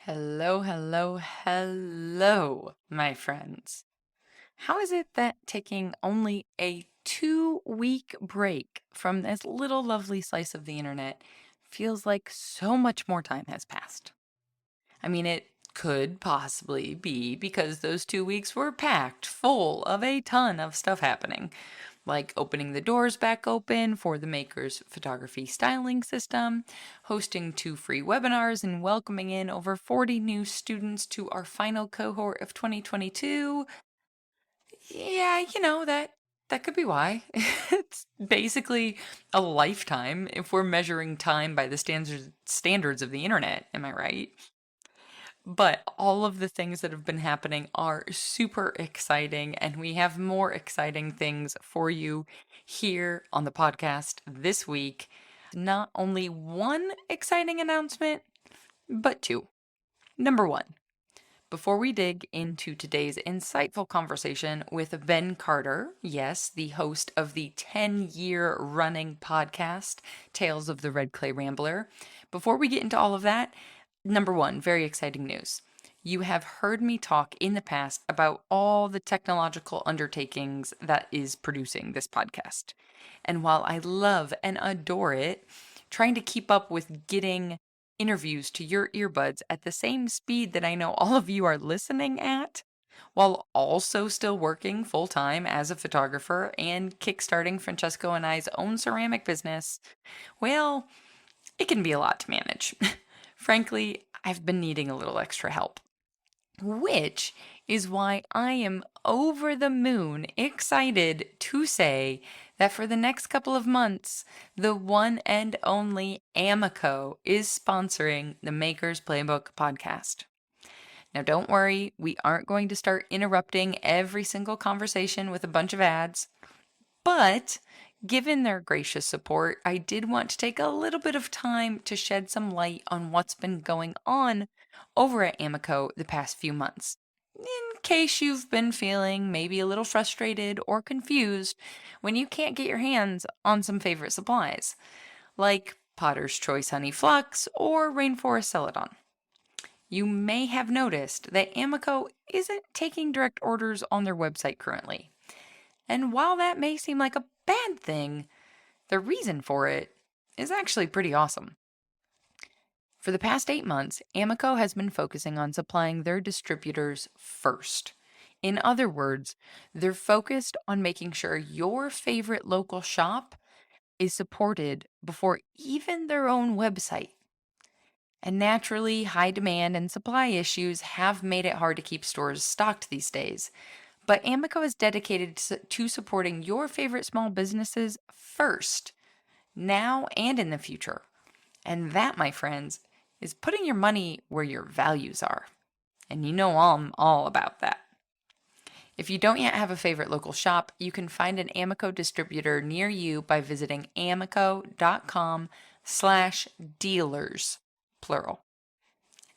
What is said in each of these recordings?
Hello, hello, hello, my friends. How is it that taking only a 2-week break from this little lovely slice of the internet feels like so much more time has passed? I mean, it could possibly be because those 2 weeks were packed full of a ton of stuff happening, like opening the doors back open for the Maker's photography styling system, hosting 2 free webinars, and welcoming in over 40 new students to our final cohort of 2022. Yeah, that could be why. It's basically a lifetime if we're measuring time by the standards of the internet, am I right? But all of the things that have been happening are super exciting, and we have more exciting things for you here on the podcast this week. Not only one exciting announcement, but two. Number one, before we dig into today's insightful conversation with Ben Carter, yes, the host of the 10-year running podcast, Tales of the Red Clay Rambler, before we get into all of that, number one, very exciting news. You have heard me talk in the past about all the technological undertakings that is producing this podcast. And while I love and adore it, trying to keep up with getting interviews to your earbuds at the same speed that I know all of you are listening at, while also still working full time as a photographer and kickstarting Francesco and I's own ceramic business, well, it can be a lot to manage. Frankly, I've been needing a little extra help. Which is why I am over the moon excited to say that for the next couple of months, the one and only Amico is sponsoring the Maker's Playbook podcast. Now, don't worry, we aren't going to start interrupting every single conversation with a bunch of ads, but given their gracious support, I did want to take a little bit of time to shed some light on what's been going on over at Amico the past few months, in case you've been feeling maybe a little frustrated or confused when you can't get your hands on some favorite supplies, like Potter's Choice Honey Flux or Rainforest Celadon. You may have noticed that Amico isn't taking direct orders on their website currently. And while that may seem like a bad thing, the reason for it is actually pretty awesome. For the past 8 months, Amico has been focusing on supplying their distributors first. In other words, they're focused on making sure your favorite local shop is supported before even their own website. And naturally, high demand and supply issues have made it hard to keep stores stocked these days. But Amico is dedicated to supporting your favorite small businesses first, now and in the future. And that, my friends, is putting your money where your values are. And you know I'm all about that. If you don't yet have a favorite local shop, you can find an Amico distributor near you by visiting amico.com/dealers, plural.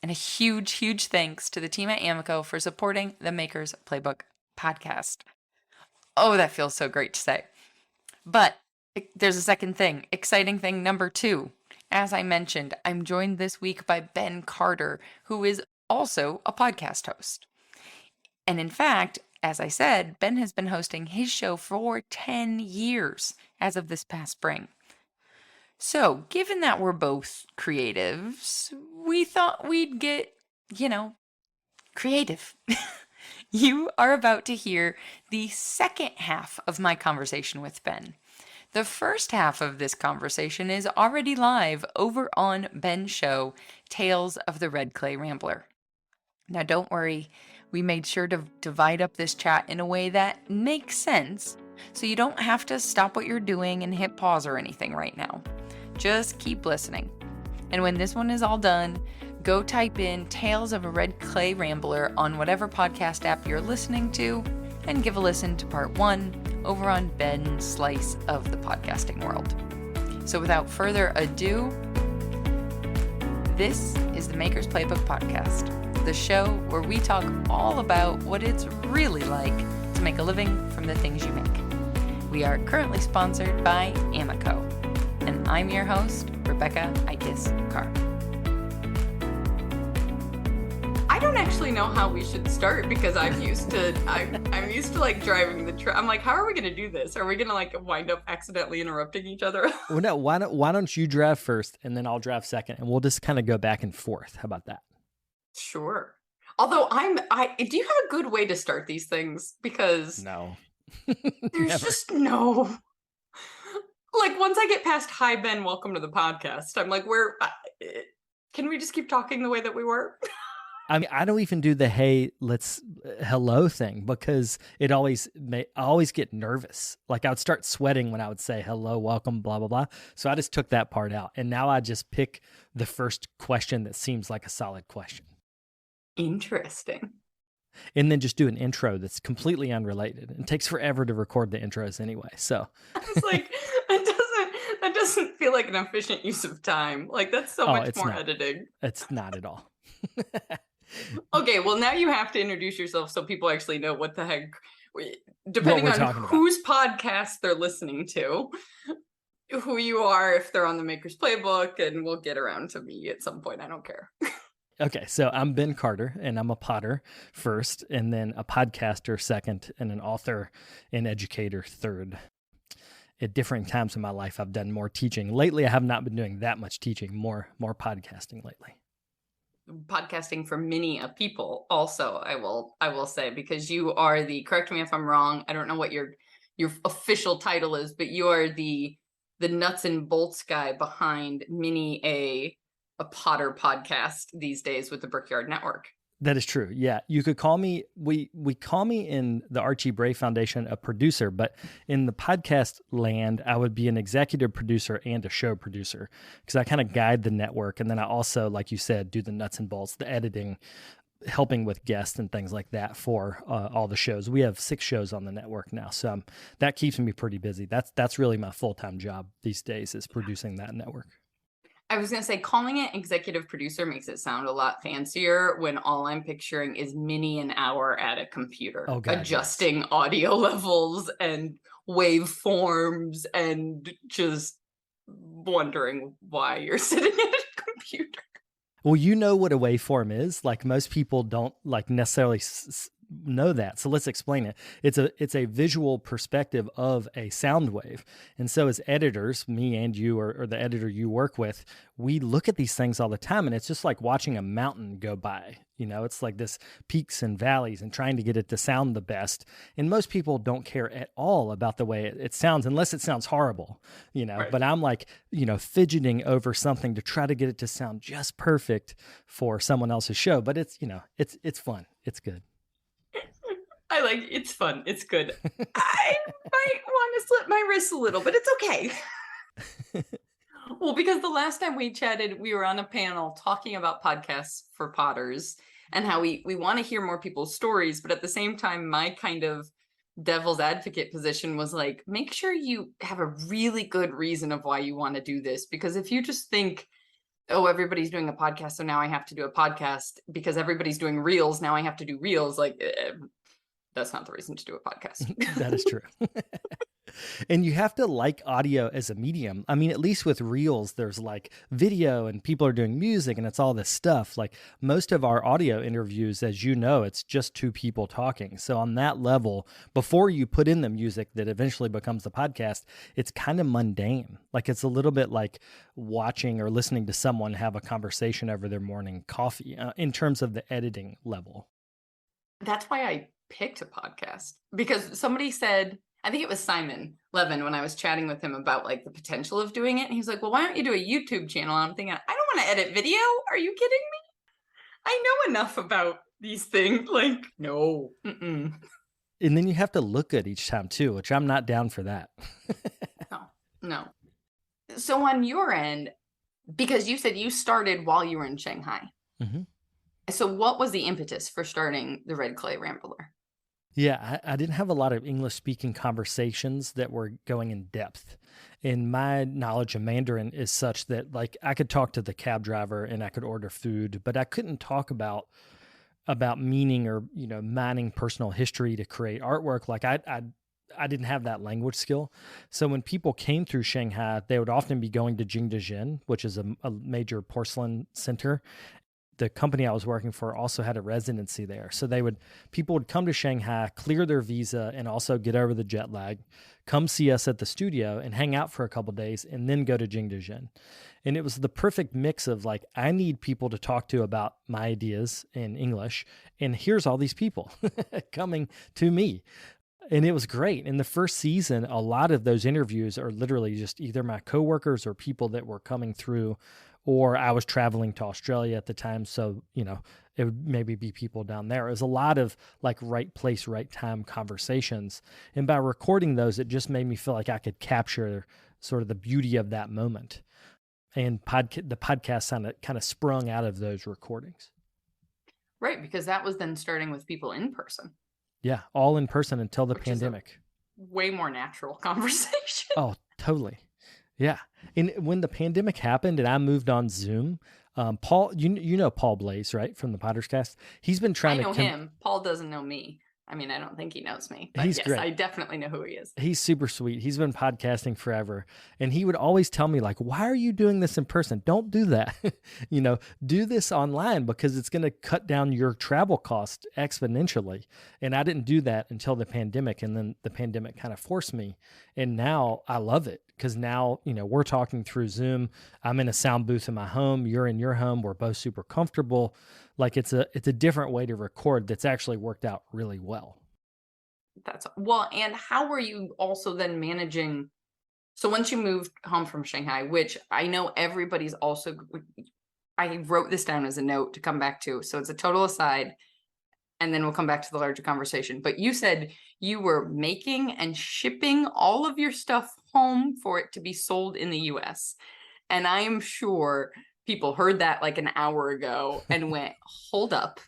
And a huge, huge thanks to the team at Amico for supporting the Maker's Playbook podcast. Oh, that feels so great to say. But there's a second thing, exciting thing number 2. As I mentioned, I'm joined this week by Ben Carter, who is also a podcast host. And in fact, as I said, Ben has been hosting his show for 10 years as of this past spring. So, given that we're both creatives, we thought we'd get, creative. You are about to hear the second half of my conversation with Ben. The first half of this conversation is already live over on Ben's show, Tales of the Red Clay Rambler. Now, don't worry, we made sure to divide up this chat in a way that makes sense, so you don't have to stop what you're doing and hit pause or anything right now. Just keep listening. And when this one is all done, go type in Tales of a Red Clay Rambler on whatever podcast app you're listening to and give a listen to part 1 over on Ben's slice of the podcasting world. So without further ado, this is the Maker's Playbook podcast, the show where we talk all about what it's really like to make a living from the things you make. We are currently sponsored by Amico, and I'm your host, Rebecca Ikes Carr. actually know how we should start because I'm used to like driving the truck. I'm like, how are we gonna do this? Are we gonna like wind up accidentally interrupting each other? Well, no, why don't you drive first and then I'll drive second and we'll just kind of go back and forth. How about that? Sure. Although do you have a good way to start these things? Because No. there's just no, like, once I get past, hi, Ben, welcome to the podcast, I'm like, can we just keep talking the way that we were? I mean, I don't even do the hey, let's hello thing because I always get nervous. Like I would start sweating when I would say hello, welcome, blah, blah, blah. So I just took that part out. And now I just pick the first question that seems like a solid question. Interesting. And then just do an intro that's completely unrelated. It takes forever to record the intros anyway. So it's like, that doesn't feel like an efficient use of time. Like that's so much more editing. It's not at all. Okay, well now you have to introduce yourself so people actually know what the heck, depending on whose podcast they're listening to, who you are, if they're on the Maker's Playbook, and we'll get around to me at some point. I don't care. Okay, so I'm Ben Carter, and I'm a potter first, and then a podcaster second, and an author and educator third. At different times in my life, I've done more teaching. Lately, I have not been doing that much teaching, more podcasting lately. Podcasting for many people also, I will say, because you are correct me if I'm wrong, I don't know what your official title is, but you are the nuts and bolts guy behind many a Potter podcast these days with the Brickyard Network. That is true. Yeah. You could call me, we call me in the Archie Bray Foundation a producer, but in the podcast land, I would be an executive producer and a show producer because I kind of guide the network. And then I also, like you said, do the nuts and bolts, the editing, helping with guests and things like that for all the shows. We have 6 shows on the network now. So that keeps me pretty busy. That's really my full-time job these days is producing that network. I was going to say, calling it executive producer makes it sound a lot fancier when all I'm picturing is many an hour at a computer, adjusting audio levels and waveforms and just wondering why you're sitting at a computer. Well, you know what a waveform is. Like most people don't like necessarily know that. So let's explain it. It's a visual perspective of a sound wave. And so as editors, me and you or the editor you work with, we look at these things all the time and it's just like watching a mountain go by. You know, it's like this peaks and valleys and trying to get it to sound the best. And most people don't care at all about the way it sounds unless it sounds horrible, you know, right. But I'm like, you know, fidgeting over something to try to get it to sound just perfect for someone else's show. But it's, you know, it's fun. It's good. I like it's fun. It's good. I might want to slip my wrists a little, but it's okay. Well, because the last time we chatted, we were on a panel talking about podcasts for potters and how we want to hear more people's stories. But at the same time, my kind of devil's advocate position was like, make sure you have a really good reason of why you want to do this. Because if you just think, oh, everybody's doing a podcast, so now I have to do a podcast because everybody's doing reels. Now I have to do reels. Like, that's not the reason to do a podcast. That is true. And you have to like audio as a medium. I mean, at least with reels, there's like video and people are doing music and it's all this stuff. Like most of our audio interviews, as you know, it's just 2 people talking. So on that level, before you put in the music that eventually becomes the podcast, it's kind of mundane. Like it's a little bit like watching or listening to someone have a conversation over their morning coffee in terms of the editing level. That's why I picked a podcast, because somebody said, I think it was Simon Levin, when I was chatting with him about like the potential of doing it. And he's like, well, why don't you do a YouTube channel? And I'm thinking, I don't want to edit video. Are you kidding me? I know enough about these things. Like, no. Mm-mm. And then you have to look good each time too, which I'm not down for that. No. So on your end, because you said you started while you were in Shanghai. Mm-hmm. So what was the impetus for starting the Red Clay Rambler? Yeah, I didn't have a lot of English-speaking conversations that were going in depth. And my knowledge of Mandarin is such that, like, I could talk to the cab driver and I could order food, but I couldn't talk about meaning or, you know, mining personal history to create artwork. Like, I didn't have that language skill. So when people came through Shanghai, they would often be going to Jingdezhen, which is a major porcelain center. the company I was working for also had a residency there. So people would come to Shanghai, clear their visa, and also get over the jet lag, come see us at the studio and hang out for a couple days, and then go to Jingdezhen. And it was the perfect mix of like, I need people to talk to about my ideas in English, and here's all these people coming to me. And it was great. In the first season, a lot of those interviews are literally just either my coworkers or people that were coming through, or I was traveling to Australia at the time. So, it would maybe be people down there. It was a lot of like right place, right time conversations. And by recording those, it just made me feel like I could capture sort of the beauty of that moment. And the podcast kind of sprung out of those recordings. Right, because that was then starting with people in person. Yeah, all in person until the pandemic. Way more natural conversation. Oh, totally. Yeah. And when the pandemic happened and I moved on Zoom, Paul, you know Paul Blaze, right, from the Potters Cast? He's been trying to... I know him. Paul doesn't know me. I mean, I don't think he knows me. But he's great. I definitely know who he is. He's super sweet. He's been podcasting forever. And he would always tell me, like, why are you doing this in person? Don't do that. Do this online because it's going to cut down your travel cost exponentially. And I didn't do that until the pandemic. And then the pandemic kind of forced me. And now I love it because now, we're talking through Zoom. I'm in a sound booth in my home. You're in your home. We're both super comfortable. Like it's a different way to record that's actually worked out really well. And how were you also then managing? So once you moved home from Shanghai, which I know everybody's also, I wrote this down as a note to come back to. So it's a total aside, and then we'll come back to the larger conversation. But you said you were making and shipping all of your stuff home for it to be sold in the US. And I am sure people heard that like an hour ago and went, hold up,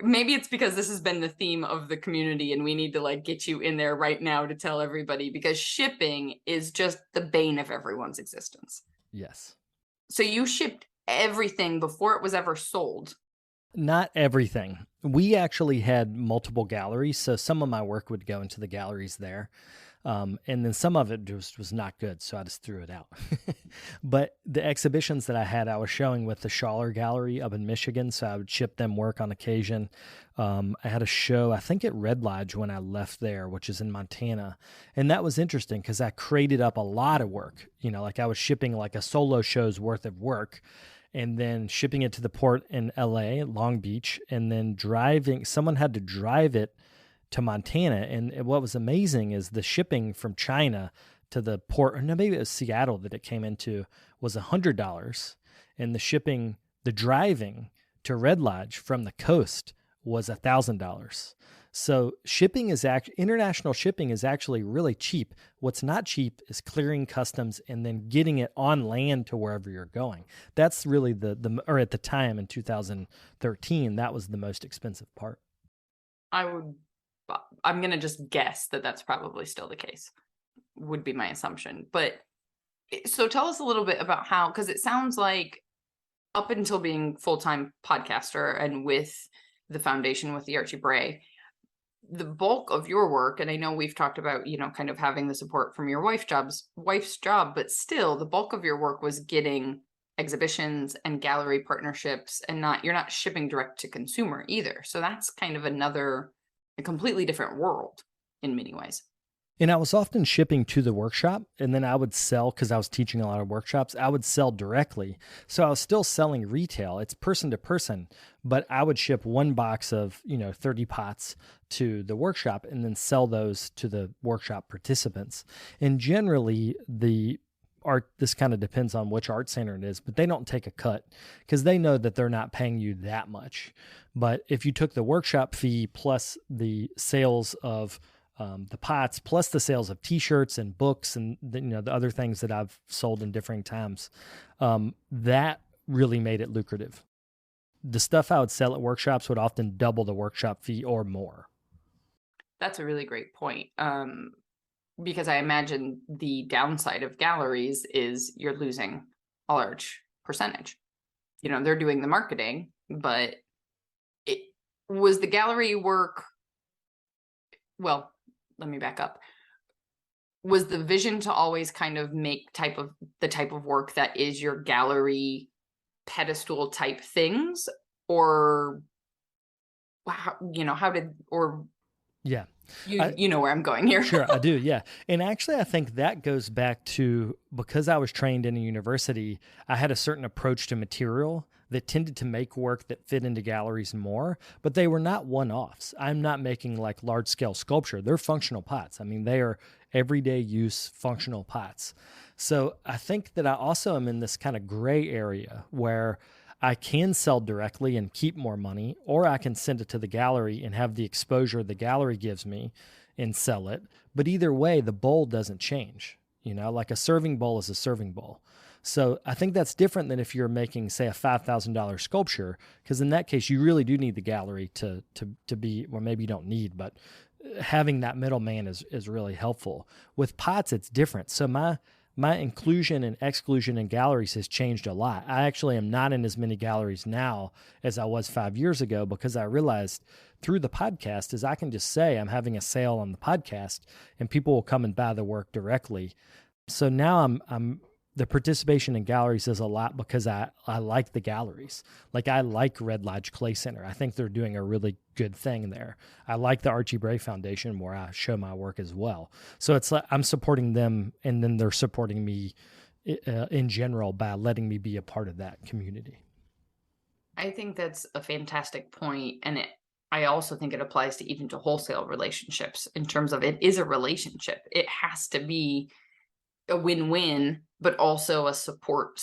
maybe it's because this has been the theme of the community and we need to like get you in there right now to tell everybody, because shipping is just the bane of everyone's existence. Yes. So you shipped everything before it was ever sold. Not everything. We actually had multiple galleries, so some of my work would go into the galleries there. And then some of it just was not good, so I just threw it out. But the exhibitions that I had, I was showing with the Schaller Gallery up in Michigan, so I would ship them work on occasion. I had a show, I think at Red Lodge when I left there, which is in Montana. And that was interesting because I crated up a lot of work. Like I was shipping like a solo show's worth of work, and then shipping it to the port in LA, Long Beach, and then someone had to drive it to Montana. And what was amazing is the shipping from China to the port, or no, maybe it was Seattle that it came into, was $100. And the driving to Red Lodge from the coast was $1,000. So international shipping is actually really cheap. What's not cheap is clearing customs and then getting it on land to wherever you're going. That's really or at the time in 2013, that was the most expensive part. I'm going to just guess that that's probably still the case, would be my assumption. But so tell us a little bit about how, because it sounds like up until being full-time podcaster and with the foundation with the Archie Bray, the bulk of your work, and I know we've talked about, kind of having the support from your wife's job, but still the bulk of your work was getting exhibitions and gallery partnerships, and you're not shipping direct to consumer either. So that's kind of a completely different world in many ways. And I was often shipping to the workshop, and then I would sell, because I was teaching a lot of workshops, I would sell directly. So I was still selling retail. It's person to person, but I would ship one box of, 30 pots to the workshop and then sell those to the workshop participants. And generally this kind of depends on which art center it is, but they don't take a cut because they know that they're not paying you that much. But if you took the workshop fee plus the sales of the pots, plus the sales of T-shirts and books and the other things that I've sold in different times, that really made it lucrative. The stuff I would sell at workshops would often double the workshop fee or more. That's a really great point. Because I imagine the downside of galleries is you're losing a large percentage. They're doing the marketing, but it was the gallery work. Well, let me back up. Was the vision to always kind of make the type of work that is your gallery pedestal type things, or how did, or Yeah. you I, you know where I'm going here. Sure, I do. Yeah. And actually, I think that goes back to because I was trained in a university, I had a certain approach to material that tended to make work that fit into galleries more, but they were not one offs. I'm not making like large scale sculpture. They're functional pots. I mean, they are everyday use functional pots. So I think that I also am in this kind of gray area where I can sell directly and keep more money, or I can send it to the gallery and have the exposure the gallery gives me and sell it. But either way, the bowl doesn't change. You know, like a serving bowl is a serving bowl. So I think that's different than if you're making, say, a $5,000 sculpture, because in that case, you really do need the gallery to be, or maybe you don't need, but having that middleman is really helpful. With pots, it's different. So my inclusion and exclusion in galleries has changed a lot. I actually am not in as many galleries now as I was 5 years ago because I realized through the podcast is I can just say I'm having a sale on the podcast and people will come and buy the work directly. So now I'm the participation in galleries is a lot because I like the galleries. Like I like Red Lodge Clay Center. I think they're doing a really good thing there. I like the Archie Bray Foundation where I show my work as well. So it's like I'm supporting them and then they're supporting me in general by letting me be a part of that community. I think that's a fantastic point, and I also think it applies to even to wholesale relationships in terms of it is a relationship. It has to be a win-win, but also a support.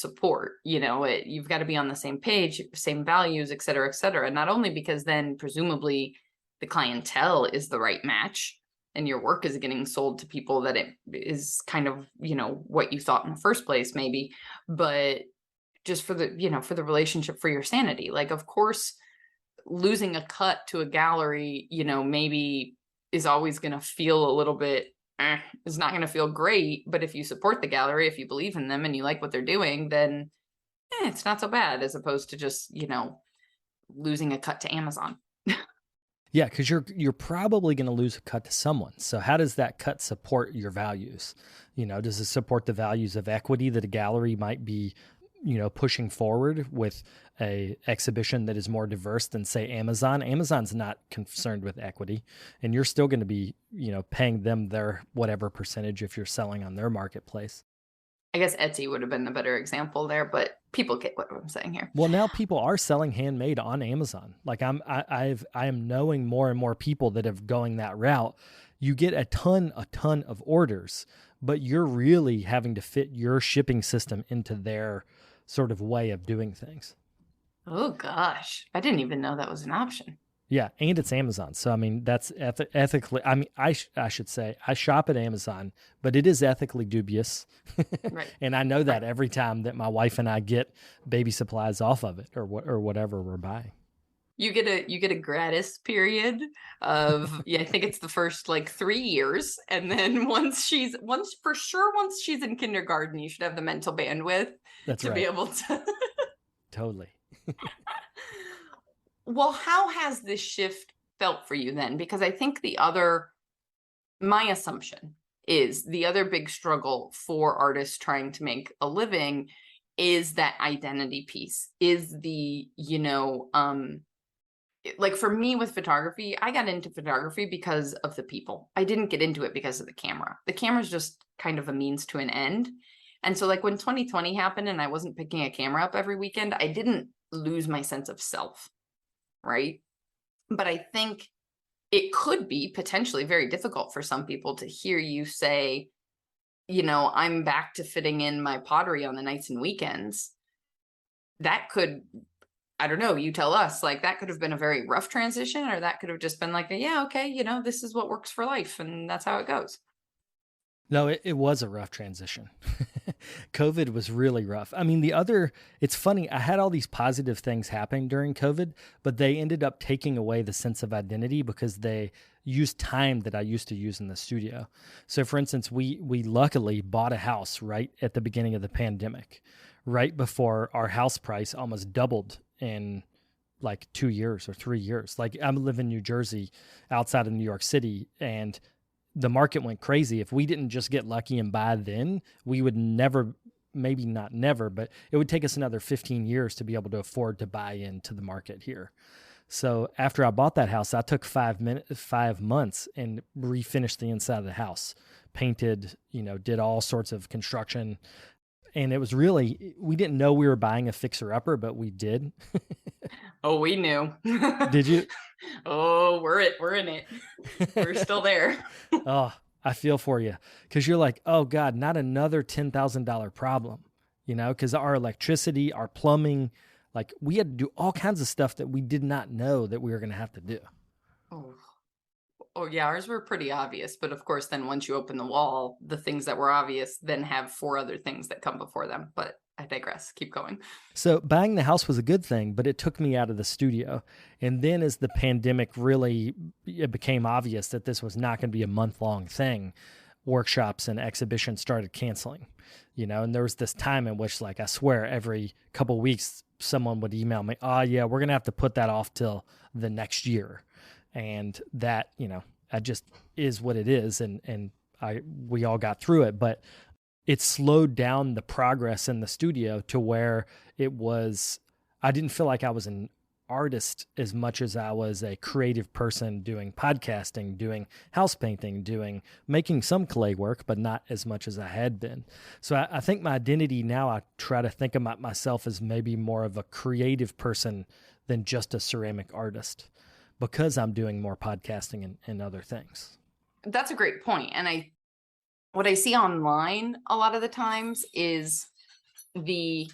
You've got to be on the same page, same values, et cetera, et cetera. Not only because then presumably the clientele is the right match and your work is getting sold to people that it is kind of, what you thought in the first place, maybe, but just for the relationship, for your sanity. Like, of course, losing a cut to a gallery, maybe is always going to feel a little bit, it's not going to feel great. But if you support the gallery, if you believe in them and you like what they're doing, then it's not so bad, as opposed to just, losing a cut to Amazon. Yeah, because you're probably going to lose a cut to someone. So how does that cut support your values? Does it support the values of equity that a gallery might be, pushing forward with a exhibition that is more diverse than, say, Amazon? Amazon's not concerned with equity, and you're still going to be, paying them their whatever percentage if you're selling on their marketplace. I guess Etsy would have been the better example there, but people get what I'm saying here. Well, now people are selling handmade on Amazon. Like I am knowing more and more people that have going that route. You get a ton of orders, but you're really having to fit your shipping system into their sort of way of doing things. Oh gosh, I didn't even know that was an option. Yeah, and it's Amazon. So, I mean, that's ethically, I mean, I should say, I shop at Amazon, but it is ethically dubious. Right. And I know that every time that my wife and I get baby supplies off of it or whatever we're buying. You get a gratis period of, yeah, I think it's the first like 3 years. And then once she's in kindergarten, you should have the mental bandwidth to be able to. Totally. Well, how has this shift felt for you then? Because I think my assumption is the other big struggle for artists trying to make a living is that identity piece, is the, like for me with photography, I got into photography because of the people. I didn't get into it because of the camera. The camera's just kind of a means to an end. And so like when 2020 happened and I wasn't picking a camera up every weekend, I didn't lose my sense of self. Right. But I think it could be potentially very difficult for some people to hear you say, I'm back to fitting in my pottery on the nights and weekends. That could, I don't know, you tell us, like that could have been a very rough transition, or that could have just been like, yeah, okay, this is what works for life and that's how it goes. No, it was a rough transition. COVID was really rough. I mean, it's funny, I had all these positive things happening during COVID, but they ended up taking away the sense of identity because they used time that I used to use in the studio. So for instance, we luckily bought a house right at the beginning of the pandemic, right before our house price almost doubled in like 2 years or 3 years. Like I live in New Jersey outside of New York City, and the market went crazy. If we didn't just get lucky and buy then, we would never maybe not never, but it would take us another 15 years to be able to afford to buy into the market here. So after I bought that house, I took 5 months and refinished the inside of the house, painted, did all sorts of construction. And it was really, we didn't know we were buying a fixer upper, but we did. Oh, we knew. Did you? Oh, we're in it. We're still there. Oh, I feel for you, because you're like, oh God, not another $10,000 problem, because our electricity, our plumbing, like we had to do all kinds of stuff that we did not know that we were going to have to do. Oh yeah, ours were pretty obvious, but of course, then once you open the wall, the things that were obvious then have 4 other things that come before them. But I digress. Keep going. So buying the house was a good thing, but it took me out of the studio. And then as the pandemic really, it became obvious that this was not going to be a month-long thing, workshops and exhibitions started canceling, and there was this time in which, like, I swear every couple of weeks, someone would email me, oh yeah, we're going to have to put that off till the next year. And that, that just is what it is. And we all got through it, but it slowed down the progress in the studio to where I didn't feel like I was an artist as much as I was a creative person doing podcasting, doing house painting, making some clay work, but not as much as I had been. So I think my identity now, I try to think about myself as maybe more of a creative person than just a ceramic artist, because I'm doing more podcasting and other things. That's a great point. And what I see online a lot of the times is the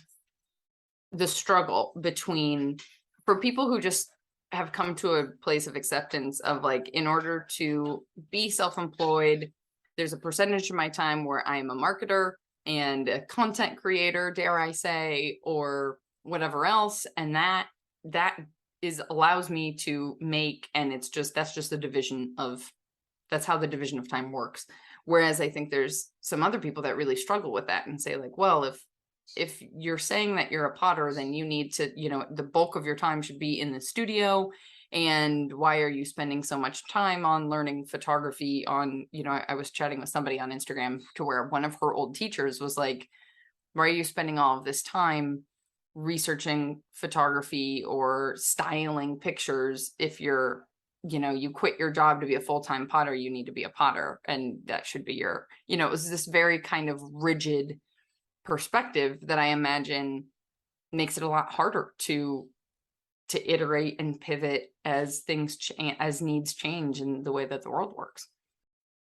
struggle between, for people who just have come to a place of acceptance of, like, in order to be self-employed, there's a percentage of my time where I'm a marketer and a content creator, dare I say, or whatever else. And that allows me to make, and that's just that's how the division of time works. Whereas I think there's some other people that really struggle with that and say, like, well, if you're saying that you're a potter, then you need to, the bulk of your time should be in the studio. And why are you spending so much time on learning photography on, I was chatting with somebody on Instagram to where one of her old teachers was like, why are you spending all of this time researching photography or styling pictures if you're, you quit your job to be a full-time potter, you need to be a potter, and that should be your, it was this very kind of rigid perspective that I imagine makes it a lot harder to iterate and pivot as things as needs change in the way that the world works.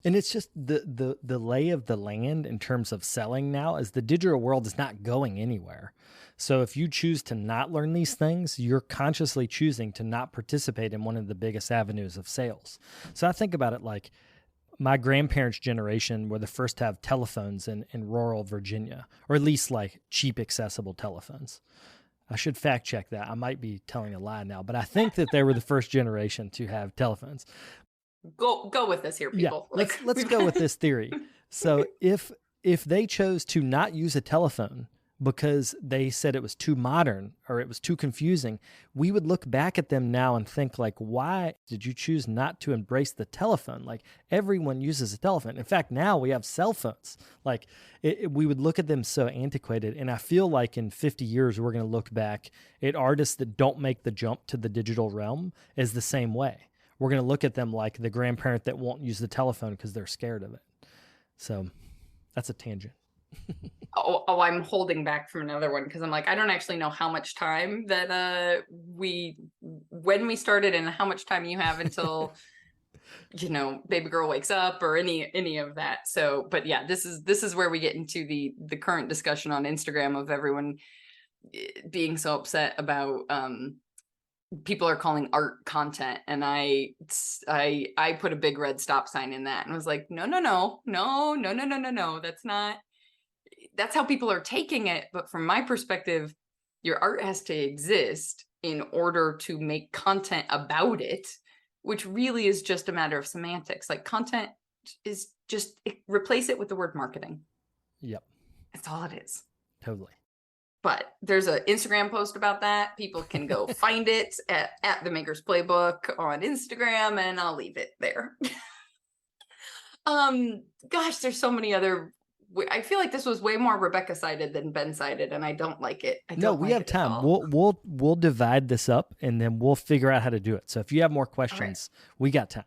And it's just the lay of the land in terms of selling now, as the digital world is not going anywhere. So if you choose to not learn these things, you're consciously choosing to not participate in one of the biggest avenues of sales. So I think about it like my grandparents' generation were the first to have telephones in rural Virginia, or at least like cheap, accessible telephones. I should fact check that. I might be telling a lie now, but I think that they were the first generation to have telephones. Go with this here, people. Yeah, let's go with this theory. So if they chose to not use a telephone because they said it was too modern or it was too confusing, we would look back at them now and think, like, why did you choose not to embrace the telephone? Like, everyone uses a telephone. In fact, now we have cell phones. Like, we would look at them so antiquated. And I feel like in 50 years, we're going to look back at artists that don't make the jump to the digital realm as the same way. We're going to look at them like the grandparent that won't use the telephone because they're scared of it. So that's a tangent. Oh, I'm holding back from another one because I'm like, I don't actually know how much time that when we started and how much time you have until baby girl wakes up or any of that. So, but yeah, this is where we get into the current discussion on Instagram of everyone being so upset about people are calling art content, and I put a big red stop sign in that and was like, no, that's how people are taking it. But from my perspective, your art has to exist in order to make content about it, which really is just a matter of semantics. Like, content is just, replace it with the word marketing. Yep. That's all it is. Totally. But there's an Instagram post about that. People can go find it at the Maker's Playbook on Instagram, and I'll leave it there. Gosh, there's so many other I feel like this was way more Rebecca sided than Ben sided, and I don't like it. I No, don't we like have it at time. all. We'll divide this up and then we'll figure out how to do it. So if you have more All right. questions, we got time.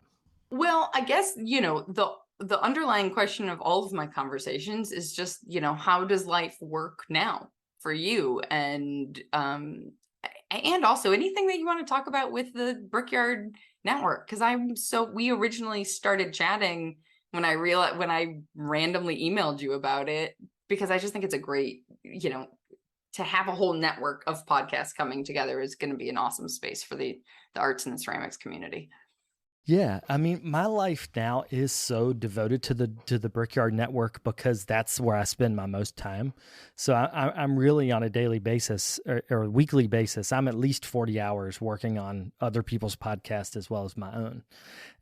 Well, I guess, the underlying question of all of my conversations is just, how does life work now for you? And also anything that you want to talk about with the Brickyard Network, because we originally started chatting when I randomly emailed you about it, because I just think it's a great, to have a whole network of podcasts coming together is going to be an awesome space for the arts and the ceramics community. Yeah, I mean, my life now is so devoted to the Brickyard Network because that's where I spend my most time. So I'm really on a daily basis or a weekly basis. I'm at least 40 hours working on other people's podcasts as well as my own.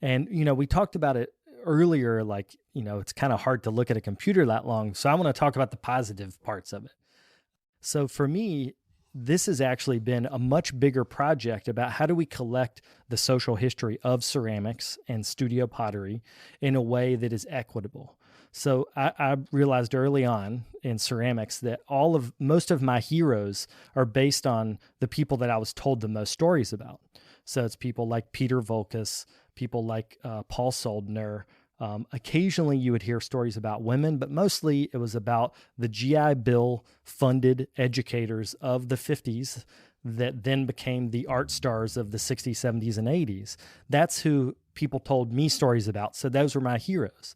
And we talked about it earlier. Like it's kind of hard to look at a computer that long. So I want to talk about the positive parts of it. So for me, this has actually been a much bigger project about how do we collect the social history of ceramics and studio pottery in a way that is equitable. So I realized early on in ceramics that most of my heroes are based on the people that I was told the most stories about. So it's people like Peter Volkus, people like Paul Soldner. Occasionally, you would hear stories about women, but mostly it was about the GI Bill funded educators of the 50s that then became the art stars of the 60s, 70s, and 80s. That's who people told me stories about. So those were my heroes.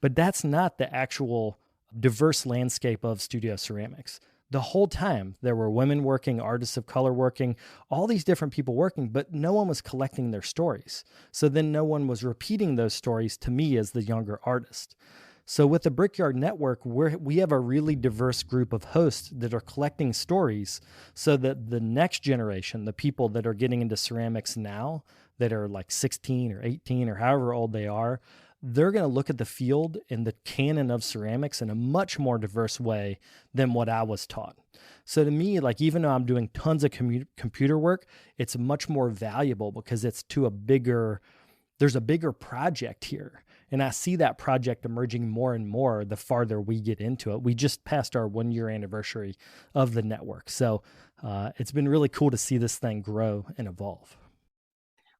But that's not the actual diverse landscape of studio ceramics. The whole time there were women working, artists of color working, all these different people working, but no one was collecting their stories. So then no one was repeating those stories to me as the younger artist. So with the Brickyard Network, we have a really diverse group of hosts that are collecting stories so that the next generation, the people that are getting into ceramics now, that are like 16 or 18 or however old they are, they're going to look at the field and the canon of ceramics in a much more diverse way than what I was taught. So to me, like even though I'm doing tons of computer work, it's much more valuable because it's there's a bigger project here. And I see that project emerging more and more the farther we get into it. We just passed our 1 year anniversary of the network. So it's been really cool to see this thing grow and evolve.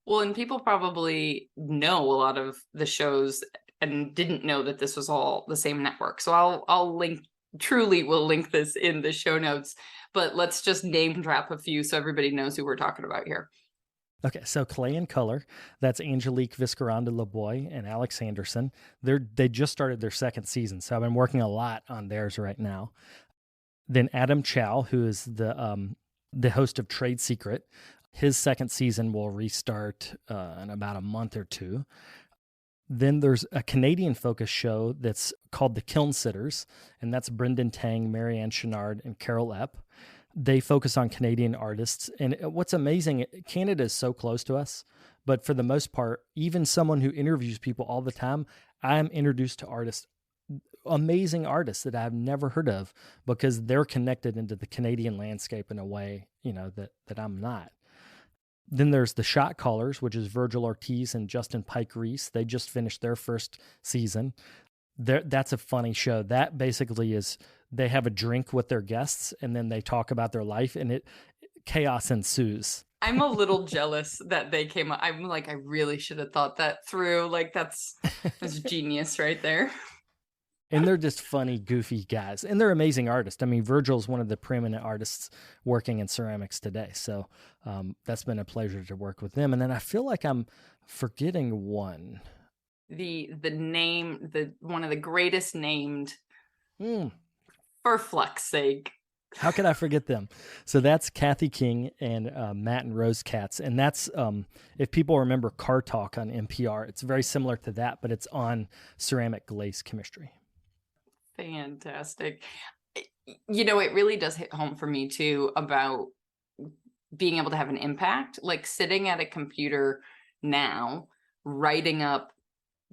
Well, and people probably know a lot of the shows and didn't know that this was all the same network. So I'll link truly will link this in the show notes, but let's just name drop a few so everybody knows who we're talking about here. Okay, so Clay and Color, that's Angelique Viscaranda Laboy and Alex Anderson. They just started their second season, so I've been working a lot on theirs right now. Then Adam Chow, who is the host of Trade Secret, his second season will restart in about a month or two. Then there's a Canadian focused show that's called The Kiln Sitters, and that's Brendan Tang, Marianne Chenard, and Carol Epp. They focus on Canadian artists. And what's amazing, Canada is so close to us, but for the most part, even someone who interviews people all the time, I'm introduced to artists, amazing artists that I've never heard of because they're connected into the Canadian landscape in a way, that I'm not. Then there's the Shot Callers, which is Virgil Ortiz and Justin Pike Reese. They just finished their first season. That's a funny show. That basically is they have a drink with their guests and then they talk about their life and chaos ensues. I'm a little jealous that they came up. I'm like, I really should have thought that through. Like that's genius right there. And they're just funny, goofy guys. And they're amazing artists. I mean, Virgil's one of the preeminent artists working in ceramics today. So that's been a pleasure to work with them. And then I feel like I'm forgetting one. The one of the greatest named, Mm. for fuck's sake. How could I forget them? So that's Kathy King and Matt and Rose Katz. And that's, if people remember Car Talk on NPR, it's very similar to that, but it's on ceramic glaze chemistry. Fantastic. It really does hit home for me too about being able to have an impact, like sitting at a computer now, writing up,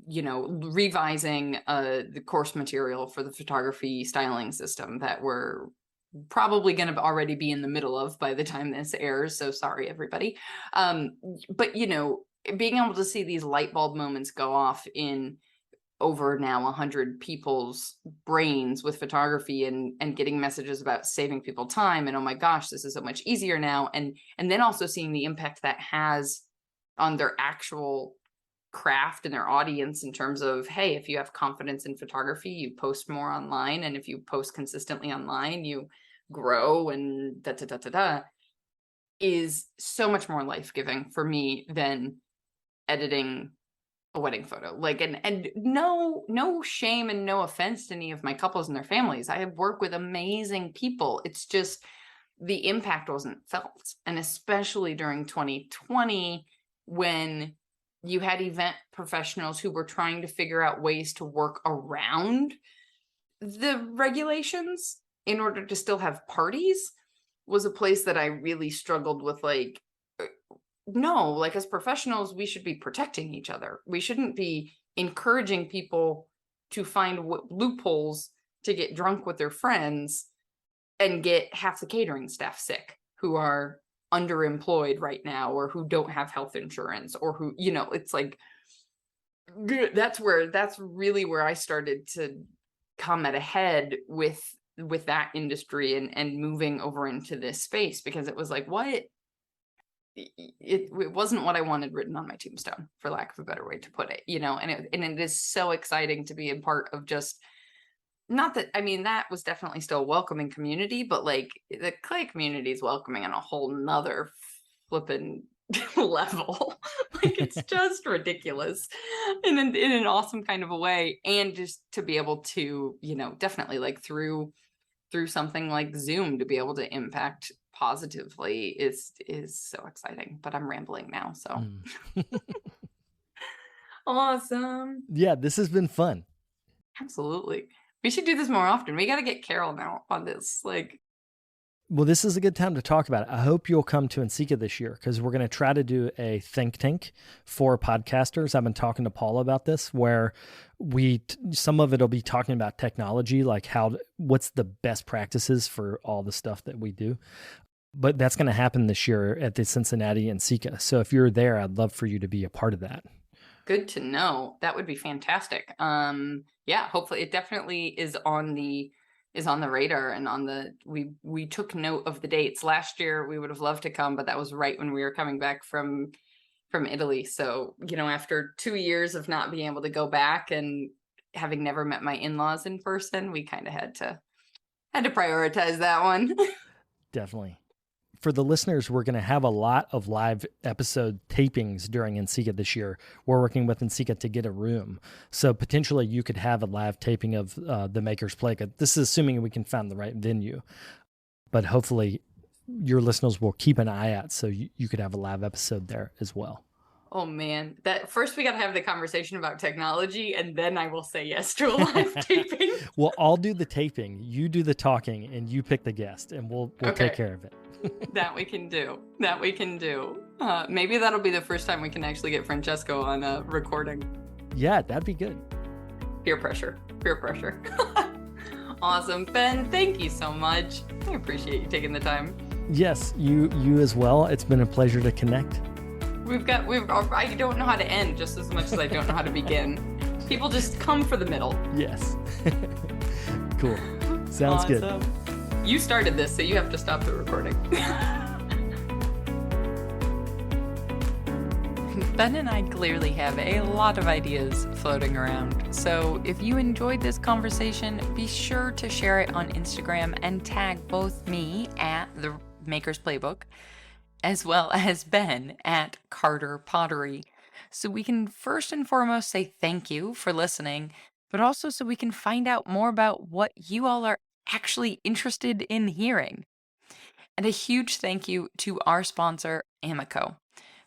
revising the course material for the photography styling system that we're probably going to already be in the middle of by the time this airs. So sorry, everybody. But, being able to see these light bulb moments go off in over now 100 people's brains with photography, and getting messages about saving people time, and oh my gosh, this is so much easier now, and then also seeing the impact that has on their actual craft and their audience, in terms of, hey, if you have confidence in photography, you post more online, and if you post consistently online, you grow, and da da da da da, is so much more life-giving for me than editing a wedding photo. Like, and no shame and no offense to any of my couples and their families. I work with amazing people. It's just the impact wasn't felt. And especially during 2020, when you had event professionals who were trying to figure out ways to work around the regulations in order to still have parties, was a place that I really struggled with. Like, no, like, as professionals, we should be protecting each other. We shouldn't be encouraging people to find loopholes to get drunk with their friends and get half the catering staff sick, who are underemployed right now, or who don't have health insurance, or who, it's like, that's really where I started to come at a head with that industry, and moving over into this space, because it was like, what? It wasn't what I wanted written on my tombstone, for lack of a better way to put it, and it is so exciting to be a part of, just not that, I mean, that was definitely still a welcoming community, but like, the clay community is welcoming on a whole nother flipping level. Like, it's just ridiculous in an awesome kind of a way. And just to be able to, definitely, like, through something like Zoom, to be able to impact positively is so exciting. But I'm rambling now, so. Awesome. Yeah, this has been fun. Absolutely. We should do this more often. We got to get Carol now on this. Like, well, this is a good time to talk about it. I hope you'll come to NCECA this year, because we're going to try to do a think tank for podcasters. I've been talking to Paula about this, where some of it will be talking about technology, like what's the best practices for all the stuff that we do. But that's going to happen this year at the Cincinnati NCECA. So if you're there, I'd love for you to be a part of that. Good to know. That would be fantastic. Yeah, hopefully it definitely is on the radar, and we took note of the dates. Last year we would have loved to come, but that was right when we were coming back from Italy. So, after 2 years of not being able to go back, and having never met my in-laws in person, we kind of had to prioritize that one. Definitely. For the listeners, we're going to have a lot of live episode tapings during NCECA this year. We're working with NCECA to get a room. So potentially you could have a live taping of the Maker's Play. This is assuming we can find the right venue. But hopefully your listeners will keep an eye out, so you could have a live episode there as well. Oh man, that first we got to have the conversation about technology, and then I will say yes to a live taping. Well, I'll do the taping, you do the talking, and you pick the guest, and we'll take care of it. That we can do. Maybe that'll be the first time we can actually get Francesco on a recording. Yeah, that'd be good. Peer pressure. Awesome. Ben, thank you so much. I appreciate you taking the time. Yes, you as well. It's been a pleasure to connect. I don't know how to end just as much as I don't know how to begin. People just come for the middle. Yes. Cool. Sounds awesome. Good. You started this, so you have to stop the recording. Ben and I clearly have a lot of ideas floating around. So if you enjoyed this conversation, be sure to share it on Instagram and tag both me at the Maker's Playbook, as well as Ben at Carter Pottery. So we can first and foremost say thank you for listening, but also so we can find out more about what you all are actually interested in hearing. And a huge thank you to our sponsor, Amico.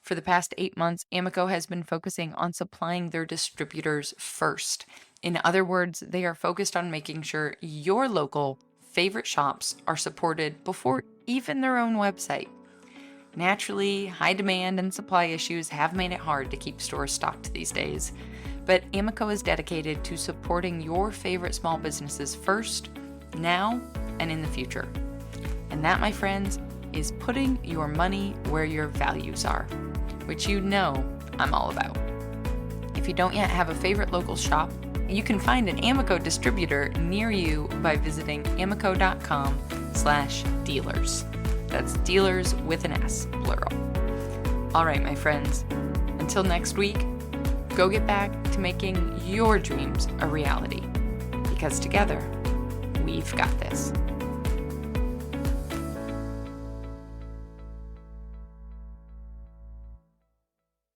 For the past 8 months, Amico has been focusing on supplying their distributors first. In other words, they are focused on making sure your local favorite shops are supported before even their own website. Naturally, high demand and supply issues have made it hard to keep stores stocked these days, but Amico is dedicated to supporting your favorite small businesses first, now, and in the future. And that, my friends, is putting your money where your values are, which you know I'm all about. If you don't yet have a favorite local shop, you can find an Amoco distributor near you by visiting amoco.com/dealers. That's dealers with an S, plural. All right, my friends, until next week, go get back to making your dreams a reality, because together, we've got this.